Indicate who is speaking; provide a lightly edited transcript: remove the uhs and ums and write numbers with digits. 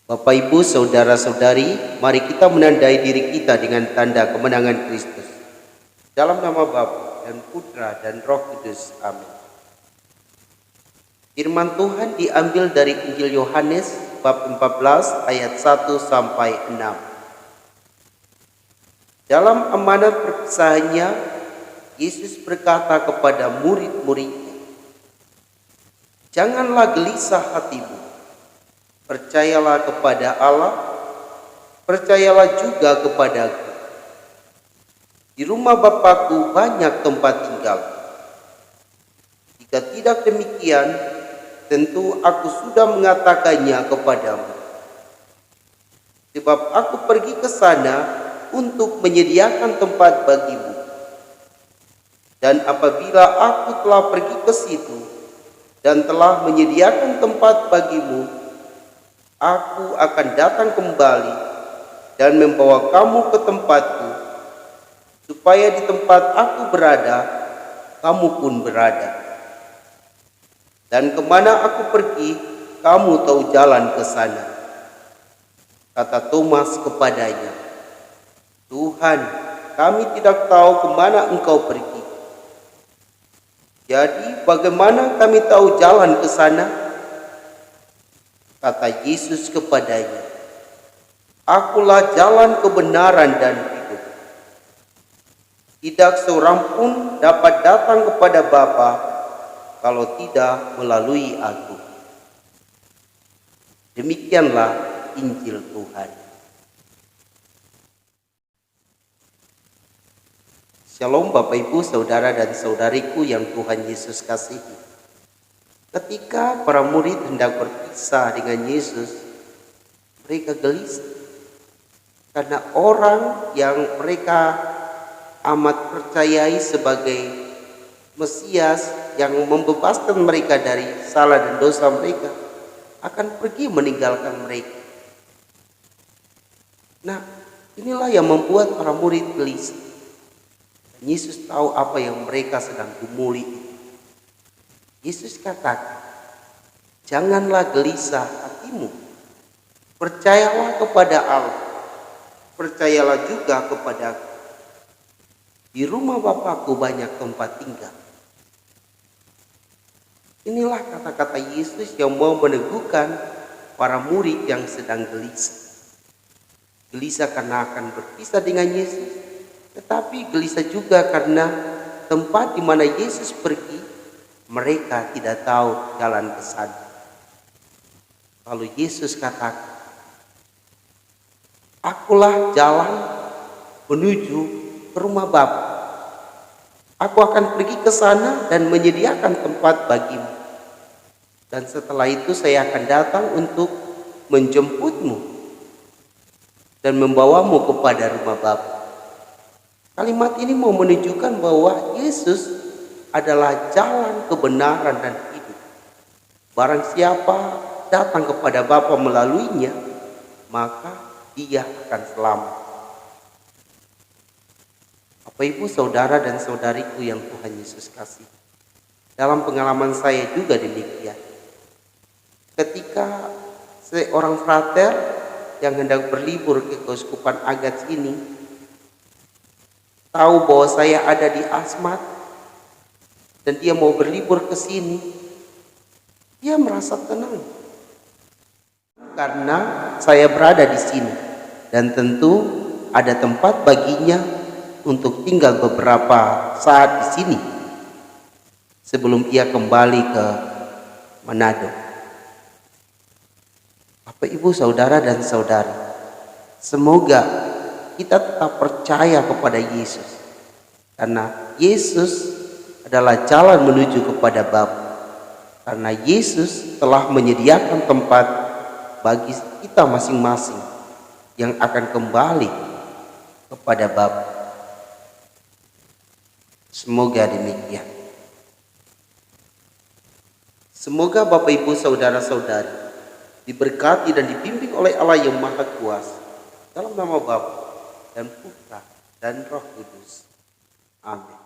Speaker 1: Bapak, Ibu, saudara-saudari, mari kita menandai diri kita dengan tanda kemenangan Kristus. Dalam nama Bapa dan Putra dan Roh Kudus. Amin. Firman Tuhan diambil dari Injil Yohanes bab 14 ayat 1 sampai 6. Dalam amanat perpisahannya, Yesus berkata kepada murid-muridnya, "Janganlah gelisah hatimu. Percayalah kepada Allah, percayalah juga kepadaku. Di rumah Bapakku banyak tempat tinggal. Jika tidak demikian, tentu aku sudah mengatakannya kepadamu. Sebab aku pergi ke sana untuk menyediakan tempat bagimu. Dan apabila aku telah pergi ke situ dan telah menyediakan tempat bagimu, aku akan datang kembali dan membawa kamu ke tempatku, supaya di tempat aku berada, kamu pun berada. Dan kemana aku pergi, kamu tahu jalan ke sana." Kata Thomas kepadanya, "Tuhan, kami tidak tahu kemana Engkau pergi. Jadi bagaimana kami tahu jalan ke sana?" Kata Yesus kepadanya, "Akulah jalan kebenaran dan hidup. Tidak seorang pun dapat datang kepada Bapa kalau tidak melalui aku." Demikianlah Injil Tuhan. Shalom Bapak, Ibu, saudara dan saudariku yang Tuhan Yesus kasihi. Ketika para murid hendak berpisah dengan Yesus, mereka gelisah karena orang yang mereka amat percayai sebagai Mesias yang membebaskan mereka dari salah dan dosa mereka akan pergi meninggalkan mereka. Nah, inilah yang membuat para murid gelisah. Dan Yesus tahu apa yang mereka sedang gumuli itu. Yesus katakan, "Janganlah gelisah hatimu. Percayalah kepada Allah. Percayalah juga kepadaku. Di rumah Bapakku banyak tempat tinggal." Inilah kata-kata Yesus yang mau meneguhkan para murid yang sedang gelisah. Gelisah karena akan berpisah dengan Yesus, tetapi gelisah juga karena tempat di mana Yesus pergi, mereka tidak tahu jalan ke sana. Lalu Yesus katakan, "Akulah jalan menuju ke rumah Bapa. Aku akan pergi ke sana dan menyediakan tempat bagimu. Dan setelah itu saya akan datang untuk menjemputmu dan membawamu kepada rumah Bapa." Kalimat ini mau menunjukkan bahwa Yesus adalah jalan kebenaran dan hidup. Barang siapa datang kepada Bapa melaluinya, maka dia akan selamat. Bapak, Ibu, saudara dan saudariku yang Tuhan Yesus kasih. Dalam pengalaman saya juga demikian. Ketika seorang frater yang hendak berlibur ke Keuskupan Agats ini tahu bahwa saya ada di Asmat dan dia mau berlibur ke sini, dia merasa tenang karena saya berada di sini dan tentu ada tempat baginya untuk tinggal beberapa saat di sini sebelum ia kembali ke Manado. Bapak, Ibu, saudara dan saudari, semoga kita tetap percaya kepada Yesus, karena Yesus adalah jalan menuju kepada Bapa. Karena Yesus telah menyediakan tempat bagi kita masing-masing yang akan kembali kepada Bapa. Semoga demikian. Semoga Bapak, Ibu, saudara-saudari diberkati dan dibimbing oleh Allah yang Maha Kuasa. Dalam nama Bapa dan Putra dan Roh Kudus. Amin.